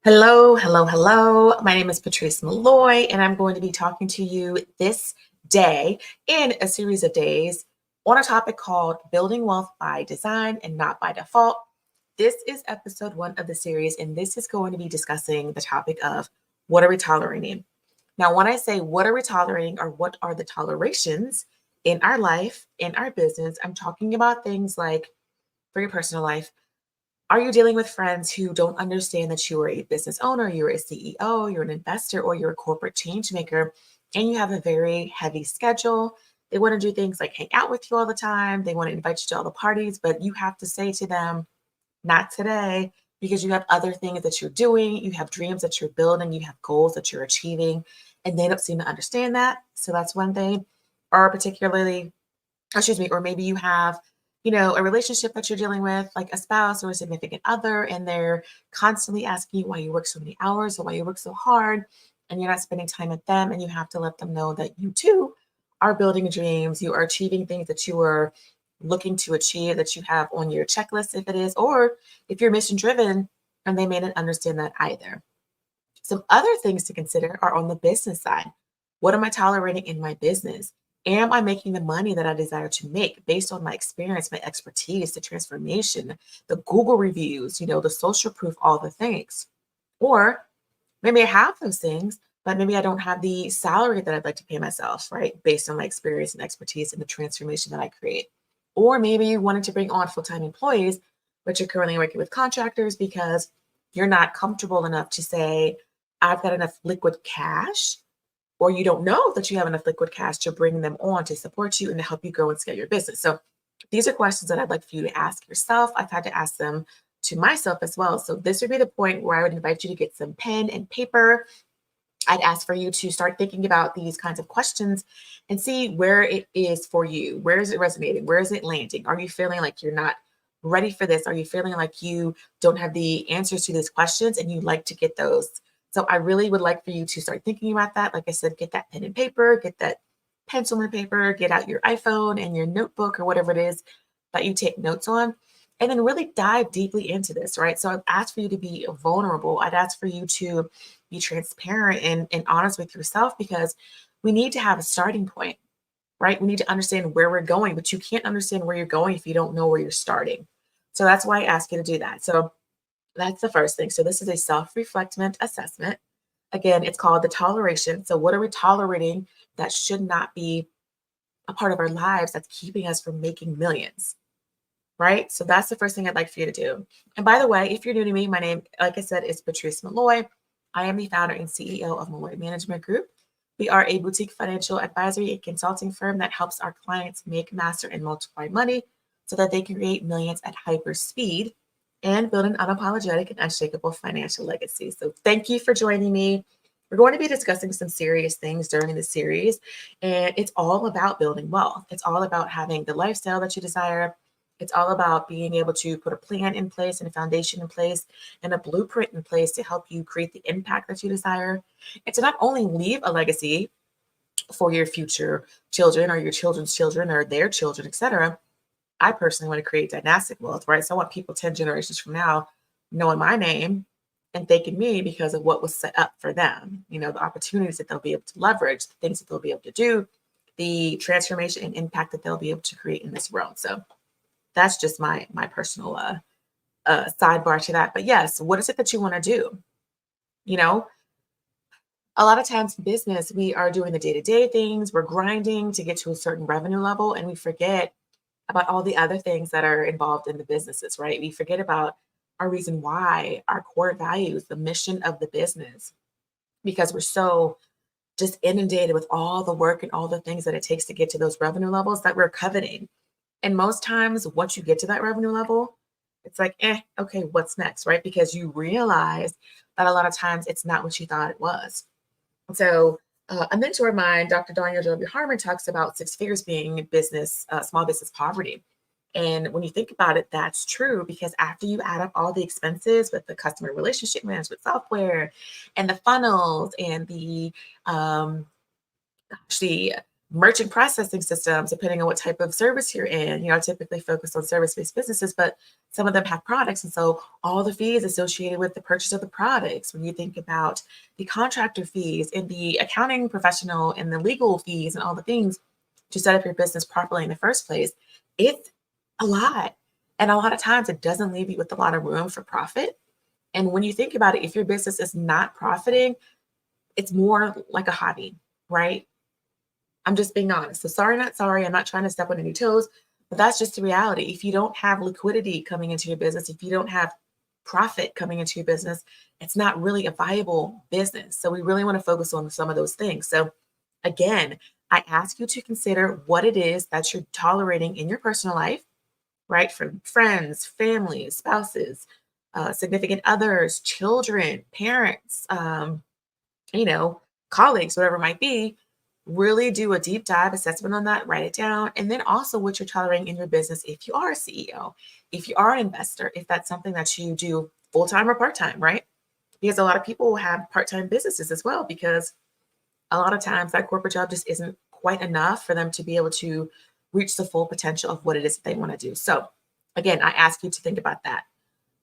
Hello, hello, hello. My name is Patrice Malloy, and I'm going to be talking to you this day in a series of days on a topic called Building Wealth by Design and Not by Default. This is episode 1 of the series, and this is going to be discussing the topic of what are we tolerating? Now, when I say what are we tolerating or what are the tolerations in our life, in our business, I'm talking about things like for your personal life. Are you dealing with friends who don't understand that you are a business owner, you're a CEO, you're an investor, or you're a corporate change maker, and you have a very heavy schedule? They want to do things like hang out with you all the time. They want to invite you to all the parties, but you have to say to them, not today, because you have other things that you're doing. You have dreams that you're building. You have goals that you're achieving, and they don't seem to understand that. So that's one thing. Or particularly, or maybe you have, a relationship that you're dealing with, like a spouse or a significant other, and they're constantly asking you why you work so many hours or why you work so hard, and you're not spending time with them, and you have to let them know that you too are building dreams, you are achieving things that you are looking to achieve, that you have on your checklist if it is, or if you're mission driven, and they may not understand that either. Some other things to consider are on the business side. What am I tolerating in my business? Am I making the money that I desire to make based on my experience, my expertise, the transformation, the Google reviews, the social proof, all the things? Or maybe I have those things, but maybe I don't have the salary that I'd like to pay myself, right? Based on my experience and expertise and the transformation that I create. Or maybe you wanted to bring on full-time employees, but you're currently working with contractors because you're not comfortable enough to say, I've got enough liquid cash, or you don't know that you have enough liquid cash to bring them on to support you and to help you grow and scale your business. So these are questions that I'd like for you to ask yourself. I've had to ask them to myself as well. So this would be the point where I would invite you to get some pen and paper. I'd ask for you to start thinking about these kinds of questions and see where it is for you. Where is it resonating? Where is it landing? Are you feeling like you're not ready for this? Are you feeling like you don't have the answers to these questions and you'd like to get those? So I really would like for you to start thinking about that. Like I said, get that pen and paper, get that pencil and paper, get out your iPhone and your notebook or whatever it is that you take notes on, and then really dive deeply into this, right? So I've asked for you to be vulnerable. I'd ask for you to be transparent and honest with yourself, because we need to have a starting point, right? We need to understand where we're going, but you can't understand where you're going if you don't know where you're starting. So that's why I ask you to do that. So that's the first thing. So this is a self-reflectment assessment. Again, it's called the toleration. So what are we tolerating that should not be a part of our lives that's keeping us from making millions? Right? So that's the first thing I'd like for you to do. And by the way, if you're new to me, my name, like I said, is Patrice Malloy. I am the founder and CEO of Malloy Management Group. We are a boutique financial advisory and consulting firm that helps our clients make, master, and multiply money so that they can create millions at hyper speed and build an unapologetic and unshakable financial legacy. So thank you for joining me. We're going to be discussing some serious things during the series, and it's all about building wealth. It's all about having the lifestyle that you desire. It's all about being able to put a plan in place and a foundation in place and a blueprint in place to help you create the impact that you desire. And to not only leave a legacy for your future children or your children's children or their children, etc. I personally want to create dynastic wealth, right? So I want people 10 generations from now knowing my name and thanking me because of what was set up for them. The opportunities that they'll be able to leverage, the things that they'll be able to do, the transformation and impact that they'll be able to create in this world. So that's just my personal sidebar to that. But yes, what is it that you want to do? You know, a lot of times in business, we are doing the day-to-day things, we're grinding to get to a certain revenue level, and we forget about all the other things that are involved in the businesses, right? We forget about our reason why, our core values, the mission of the business, because we're so just inundated with all the work and all the things that it takes to get to those revenue levels that we're coveting. And most times, once you get to that revenue level, it's like, okay, what's next, right? Because you realize that a lot of times it's not what you thought it was. So a mentor of mine, Dr. Daniel W. Harmon, talks about 6 figures being business, small business poverty. And when you think about it, that's true, because after you add up all the expenses with the customer relationship management software and the funnels and the merchant processing systems, depending on what type of service you're in. I typically focus on service-based businesses, but some of them have products. And so all the fees associated with the purchase of the products, when you think about the contractor fees and the accounting professional and the legal fees and all the things to set up your business properly in the first place, it's a lot. And a lot of times it doesn't leave you with a lot of room for profit. And when you think about it, if your business is not profiting, it's more like a hobby, right? I'm just being honest. So sorry, not sorry. I'm not trying to step on any toes, but that's just the reality. If you don't have liquidity coming into your business, if you don't have profit coming into your business, it's not really a viable business. So we really want to focus on some of those things. So again, I ask you to consider what it is that you're tolerating in your personal life, right? From friends, family, spouses, significant others, children, parents, you know, colleagues, whatever it might be. Really do a deep dive assessment on that, write it down, and then also what you're tolerating in your business if you are a CEO, if you are an investor, if that's something that you do full time or part time, right? Because a lot of people have part time businesses as well, because a lot of times that corporate job just isn't quite enough for them to be able to reach the full potential of what it is that they want to do. So, again, I ask you to think about that.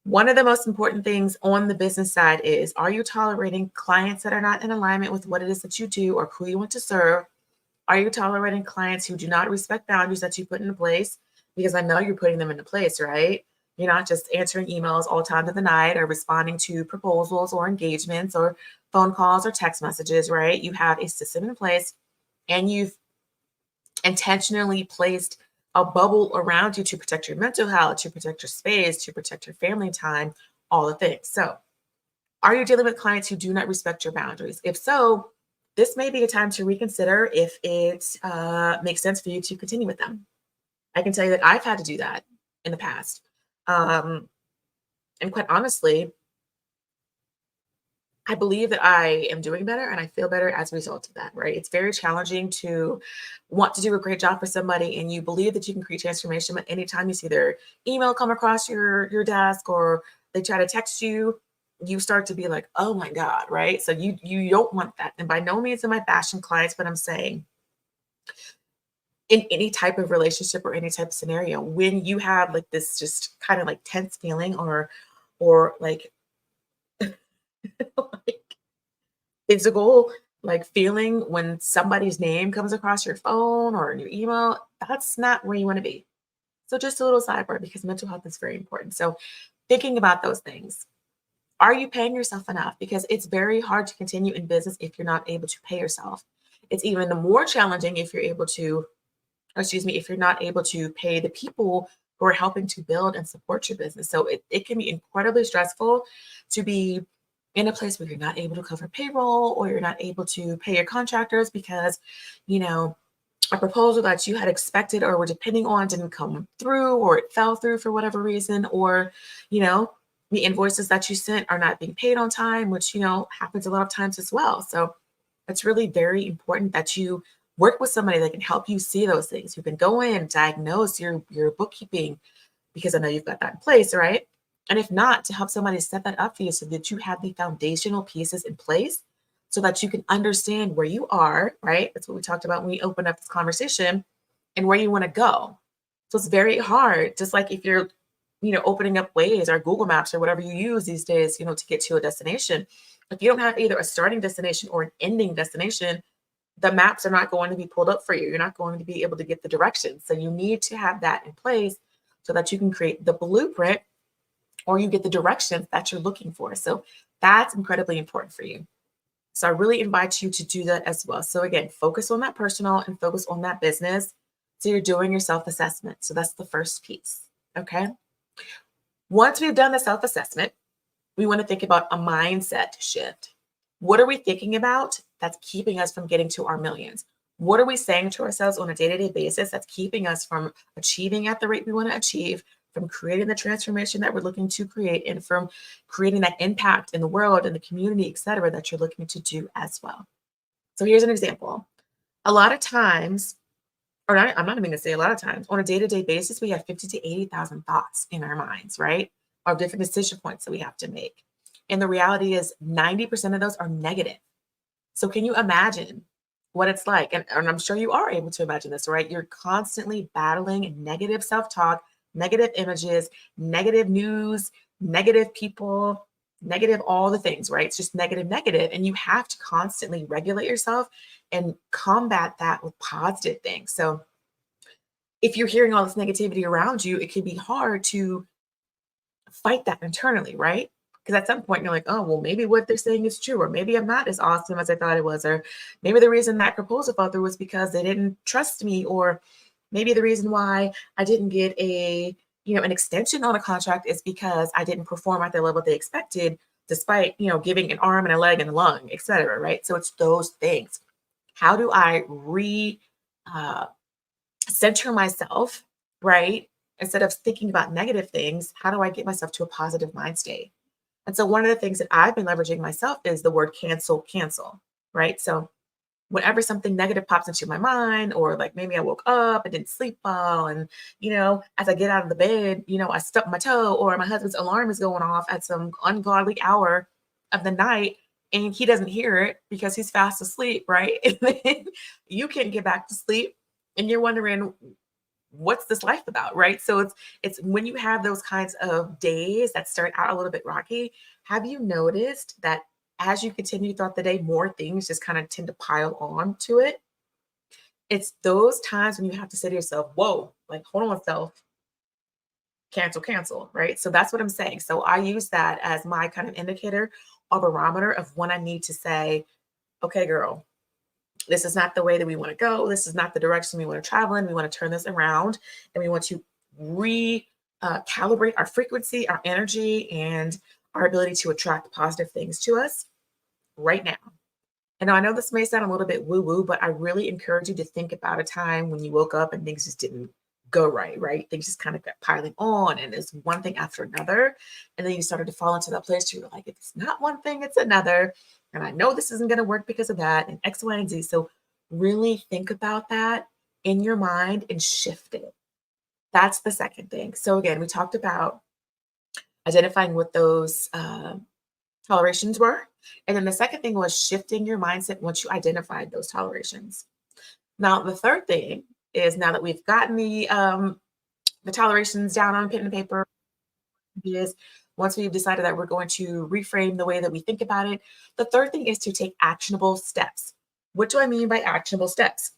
One of the most important things on the business side is, are you tolerating clients that are not in alignment with what it is that you do or who you want to serve? Are you tolerating clients who do not respect boundaries that you put into place? Because I know you're putting them into place, right? You're not just answering emails all times of the night or responding to proposals or engagements or phone calls or text messages, right? You have a system in place and you've intentionally placed a bubble around you to protect your mental health, to protect your space, to protect your family time, all the things. So, are you dealing with clients who do not respect your boundaries? If so, this may be a time to reconsider if it makes sense for you to continue with them. I can tell you that I've had to do that in the past. Um, and quite honestly, I believe that I am doing better and I feel better as a result of that, right? It's very challenging to want to do a great job for somebody and you believe that you can create transformation, but anytime you see their email come across your desk or they try to text you, you start to be like, oh my God, right? So you don't want that. And by no means am I bashing clients, but I'm saying in any type of relationship or any type of scenario, when you have like this just kind of like tense feeling or like like physical like feeling when somebody's name comes across your phone or in your email, that's not where you want to be. So just a little sidebar because mental health is very important. So thinking about those things. Are you paying yourself enough? Because it's very hard to continue in business if you're not able to pay yourself. It's even more challenging if you're able to, or excuse me, if you're not able to pay the people who are helping to build and support your business. So it can be incredibly stressful to be in a place where you're not able to cover payroll or you're not able to pay your contractors because, you know, a proposal that you had expected or were depending on didn't come through or it fell through for whatever reason, or, you know, the invoices that you sent are not being paid on time, which, you know, happens a lot of times as well. So it's really very important that you work with somebody that can help you see those things. You can go in, diagnose your bookkeeping, because I know you've got that in place, right? And if not, to help somebody set that up for you so that you have the foundational pieces in place so that you can understand where you are, right? That's what we talked about when we opened up this conversation and where you want to go. So it's very hard, just like if you're, you know, opening up Waze or Google Maps or whatever you use these days, you know, to get to a destination. If you don't have either a starting destination or an ending destination, the maps are not going to be pulled up for you. You're not going to be able to get the directions. So you need to have that in place so that you can create the blueprint or you get the directions that you're looking for. So that's incredibly important for you. So I really invite you to do that as well. So again, focus on that personal and focus on that business. So you're doing your self-assessment. So that's the first piece. Okay. Once we've done the self-assessment, we want to think about a mindset shift. What are we thinking about that's keeping us from getting to our millions? What are we saying to ourselves on a day-to-day basis that's keeping us from achieving at the rate we want to achieve, from creating the transformation that we're looking to create, and from creating that impact in the world and the community, et cetera, that you're looking to do as well? So here's an example. A lot of times, or not, I'm not even going to say a lot of times, on a day-to-day basis, we have 50 to 80,000 thoughts in our minds, right? Or different decision points that we have to make. And the reality is 90% of those are negative. So can you imagine what it's like. And I'm sure you are able to imagine this, right? You're constantly battling negative self talk, negative images, negative news, negative people, negative all the things, right? It's just negative, negative. And you have to constantly regulate yourself and combat that with positive things. So if you're hearing all this negativity around you, it can be hard to fight that internally, right? Because at some point you're like, oh, well, maybe what they're saying is true, or maybe I'm not as awesome as I thought it was, or maybe the reason that proposal fell through was because they didn't trust me, or maybe the reason why I didn't get an extension on a contract is because I didn't perform at the level they expected, despite, giving an arm and a leg and a lung, et cetera, right? So it's those things. How do I uh, center myself, right? Instead of thinking about negative things, how do I get myself to a positive mind state? And so one of the things that I've been leveraging myself is the word cancel, cancel, right? So whenever something negative pops into my mind, or like maybe I woke up and didn't sleep well, and as I get out of the bed, I stub my toe, or my husband's alarm is going off at some ungodly hour of the night, and he doesn't hear it because he's fast asleep, right? And then you can't get back to sleep, and you're wondering what's this life about, right? So it's when you have those kinds of days that start out a little bit rocky, have you noticed that as you continue throughout the day, more things just kind of tend to pile on to it? It's those times when you have to say to yourself, whoa, like hold on self, cancel, cancel, right? So that's what I'm saying. So I use that as my kind of indicator or barometer of when I need to say, okay, girl, this is not the way that we want to go. This is not the direction we want to travel in. We want to turn this around, and we want to re calibrate our frequency, our energy, and our ability to attract positive things to us right now. And I know this may sound a little bit woo woo, but I really encourage you to think about a time when you woke up and things just didn't go right, right? Things just kind of got piling on, and it's one thing after another. And then you started to fall into that place where you're like, if it's not one thing, it's another. And I know this isn't going to work because of that, and X, Y, and Z. So really think about that in your mind and shift it. That's the second thing. So again, we talked about identifying what those tolerations were. And then the second thing was shifting your mindset once you identified those tolerations. Now, the third thing is, now that we've gotten the tolerations down on pen and paper, is once we've decided that we're going to reframe the way that we think about it, the third thing is to take actionable steps. What do I mean by actionable steps?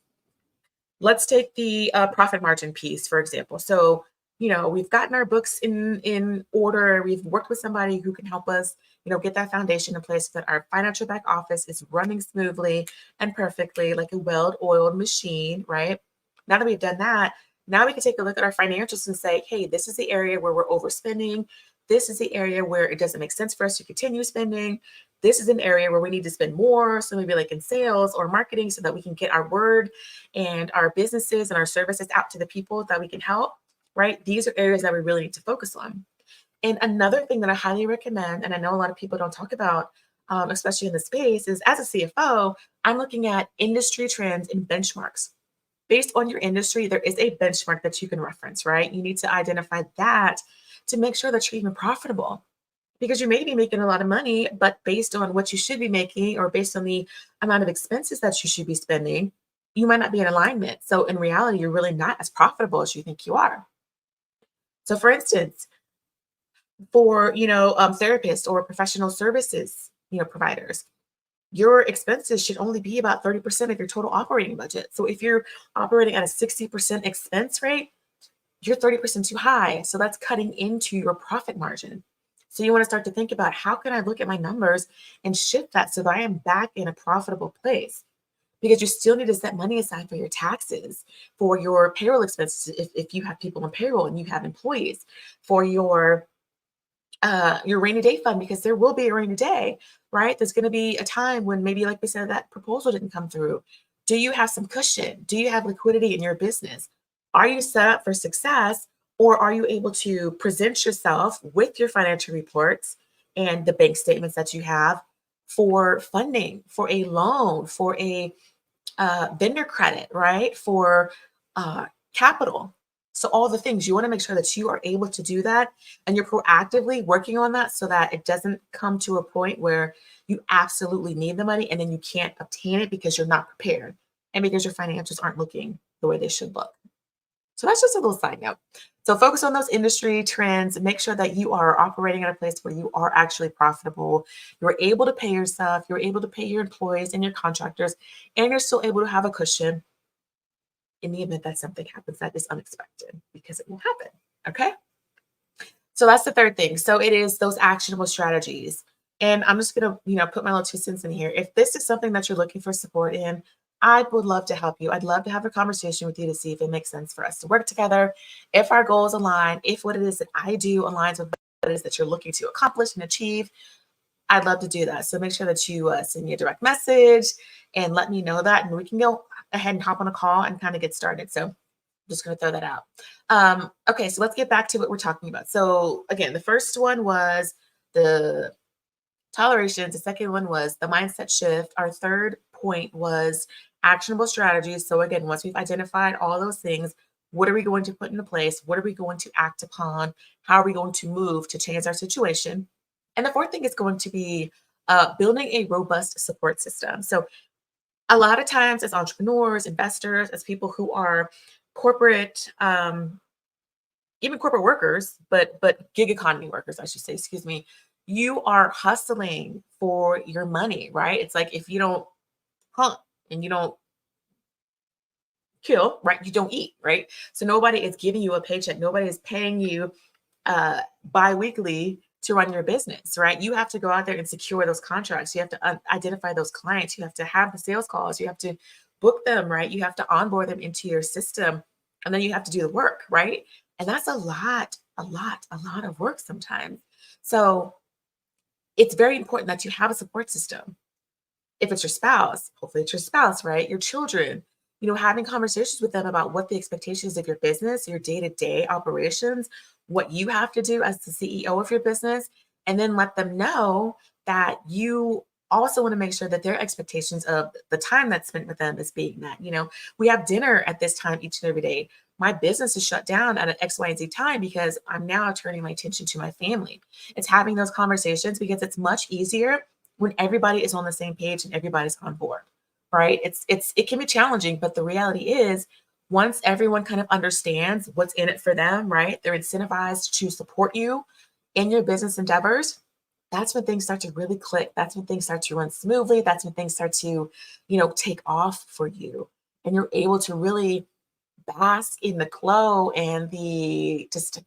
Let's take the profit margin piece, for example. So, we've gotten our books in order. We've worked with somebody who can help us, get that foundation in place so that our financial back office is running smoothly and perfectly like a well-oiled machine, right? Now that we've done that, now we can take a look at our financials and say, hey, this is the area where we're overspending. This is the area where it doesn't make sense for us to continue spending. This is an area where we need to spend more. So maybe like in sales or marketing, so that we can get our word and our businesses and our services out to the people that we can help, right? These are areas that we really need to focus on. And another thing that I highly recommend, and I know a lot of people don't talk about, especially in the space, is as a CFO, I'm looking at industry trends and benchmarks. Based on your industry, there is a benchmark that you can reference, right? You need to identify that to make sure that you're even profitable, because you may be making a lot of money, but based on what you should be making, or based on the amount of expenses that you should be spending, you might not be in alignment. So in reality, you're really not as profitable as you think you are. So for instance, for therapists or professional services providers, your expenses should only be about 30% of your total operating budget. So if you're operating at a 60% expense rate, you're 30% too high. So that's cutting into your profit margin. So you want to start to think about, how can I look at my numbers and shift that so that I am back in a profitable place? Because you still need to set money aside for your taxes, for your payroll expenses if you have people on payroll and you have employees, for your rainy day fund, because there will be a rainy day, right? There's going to be a time when maybe, like we said, that proposal didn't come through. Do you have some cushion? Do you have liquidity in your business? Are you set up for success, or are you able to present yourself with your financial reports and the bank statements that you have for funding, for a loan, for a vendor credit, right? For capital. So all the things you want to make sure that you are able to do that and you're proactively working on that so that it doesn't come to a point where you absolutely need the money and then you can't obtain it because you're not prepared and because your financials aren't looking the way they should look. So that's just a little side note. So focus on those industry trends. Make sure that you are operating at a place where you are actually profitable. You're able to pay yourself, you're able to pay your employees and your contractors, and you're still able to have a cushion in the event that something happens that is unexpected because it will happen. Okay. So that's the third thing. So it is those actionable strategies. And I'm just gonna, put my little 2 cents in here. If this is something that you're looking for support in, I would love to help you. I'd love to have a conversation with you to see if it makes sense for us to work together, if our goals align, if what it is that I do aligns with what it is that you're looking to accomplish and achieve. I'd love to do that. So make sure that you send me a direct message and let me know that, and we can go ahead and hop on a call and kind of get started. So just going to throw that out. Okay, so let's get back to what we're talking about. So again, the first one was the tolerations. The second one was the mindset shift. Our third point was actionable strategies. So again, once we've identified all those things, what are we going to put into place? What are we going to act upon? How are we going to move to change our situation? And the fourth thing is going to be building a robust support system. So a lot of times as entrepreneurs, investors, as people who are corporate, even corporate workers, but gig economy workers, I should say, excuse me, you are hustling for your money, right? It's like if you don't hunt and you don't kill, right? You don't eat, right? So nobody is giving you a paycheck. Nobody is paying you bi-weekly to run your business, right? You have to go out there and secure those contracts. You have to identify those clients. You have to have the sales calls. You have to book them, right? You have to onboard them into your system, and then you have to do the work, right? And that's a lot of work sometimes. So it's very important that you have a support system. If it's your spouse, hopefully it's your spouse, right? Your children, having conversations with them about what the expectations of your business, your day-to-day operations, what you have to do as the CEO of your business, and then let them know that you also want to make sure that their expectations of the time that's spent with them is being met. We have dinner at this time each and every day. My business is shut down at an X, Y, and Z time because I'm now turning my attention to my family. It's having those conversations because it's much easier when everybody is on the same page and everybody's on board, right? It can be challenging, but the reality is once everyone kind of understands what's in it for them, right? They're incentivized to support you in your business endeavors. That's when things start to really click. That's when things start to run smoothly. That's when things start to, take off for you. And you're able to really bask in the glow and the just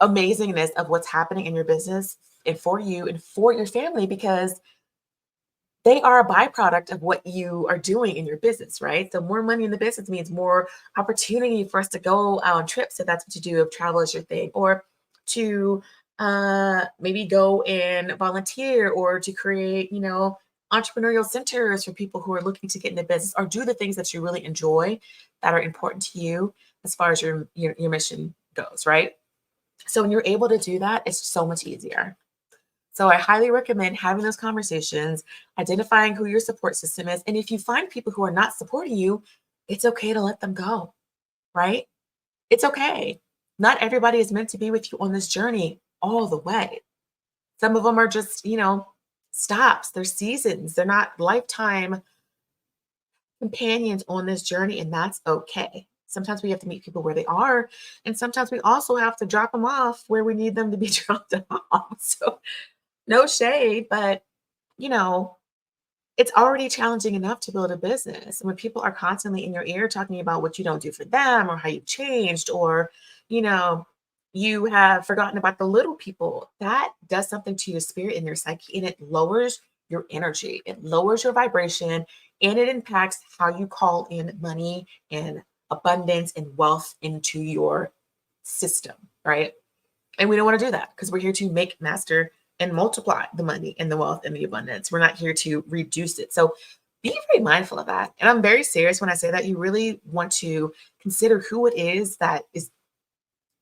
amazingness of what's happening in your business and for you and for your family because they are a byproduct of what you are doing in your business, right? So more money in the business means more opportunity for us to go on trips if that's what you do, if travel is your thing, or to maybe go and volunteer or to create, entrepreneurial centers for people who are looking to get into business or do the things that you really enjoy that are important to you as far as your mission goes, right? So when you're able to do that, it's so much easier. So I highly recommend having those conversations, identifying who your support system is. And if you find people who are not supporting you, it's okay to let them go, right? It's okay. Not everybody is meant to be with you on this journey all the way. Some of them are just, stops, they're seasons, they're not lifetime companions on this journey, and that's okay. Sometimes we have to meet people where they are, and sometimes we also have to drop them off where we need them to be dropped off. So no shade, but you know, it's already challenging enough to build a business. And when people are constantly in your ear talking about what you don't do for them or how you've changed or, you know, you have forgotten about the little people, that does something to your spirit and your psyche and it lowers your energy, it lowers your vibration, and it impacts how you call in money and abundance and wealth into your system, right? And we don't want to do that because we're here to make, master, and multiply the money and the wealth and the abundance. We're not here to reduce it. So be very mindful of that. And I'm very serious when I say that. You really want to consider who it is that is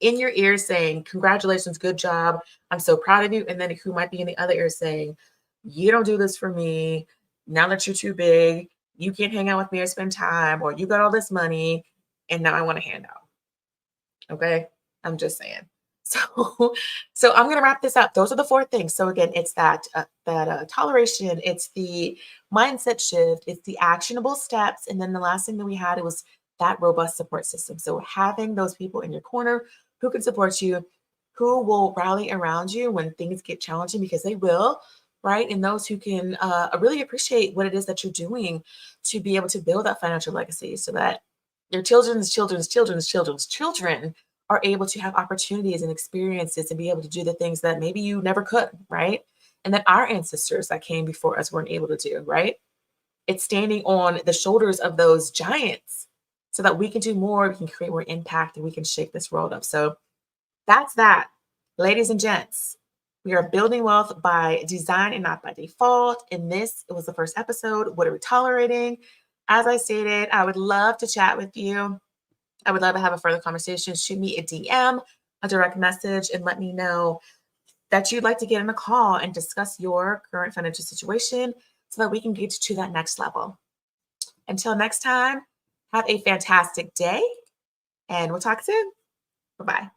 in your ear saying, congratulations, good job. I'm so proud of you. And then who might be in the other ear saying, you don't do this for me. Now that you're too big, you can't hang out with me or spend time, or you got all this money and now I want a handout. Okay. I'm just saying. So, so I'm going to wrap this up. Those are the four things. So again, it's that toleration, it's the mindset shift, it's the actionable steps, and then the last thing that we had, it was that robust support system. So having those people in your corner who can support you, who will rally around you when things get challenging, because they will, right? And those who can really appreciate what it is that you're doing to be able to build that financial legacy, so that your children's children are able to have opportunities and experiences and be able to do the things that maybe you never could, right? And that our ancestors that came before us weren't able to do, right? It's standing on the shoulders of those giants so that we can do more, we can create more impact, and we can shake this world up. So that's that. Ladies and gents, we are building wealth by design and not by default. In this, it was the first episode. What are we tolerating? As I stated, I would love to chat with you. I would love to have a further conversation. Shoot me a DM, a direct message, and let me know that you'd like to get in a call and discuss your current financial situation so that we can get to that next level. Until next time, have a fantastic day, and we'll talk soon. Bye bye.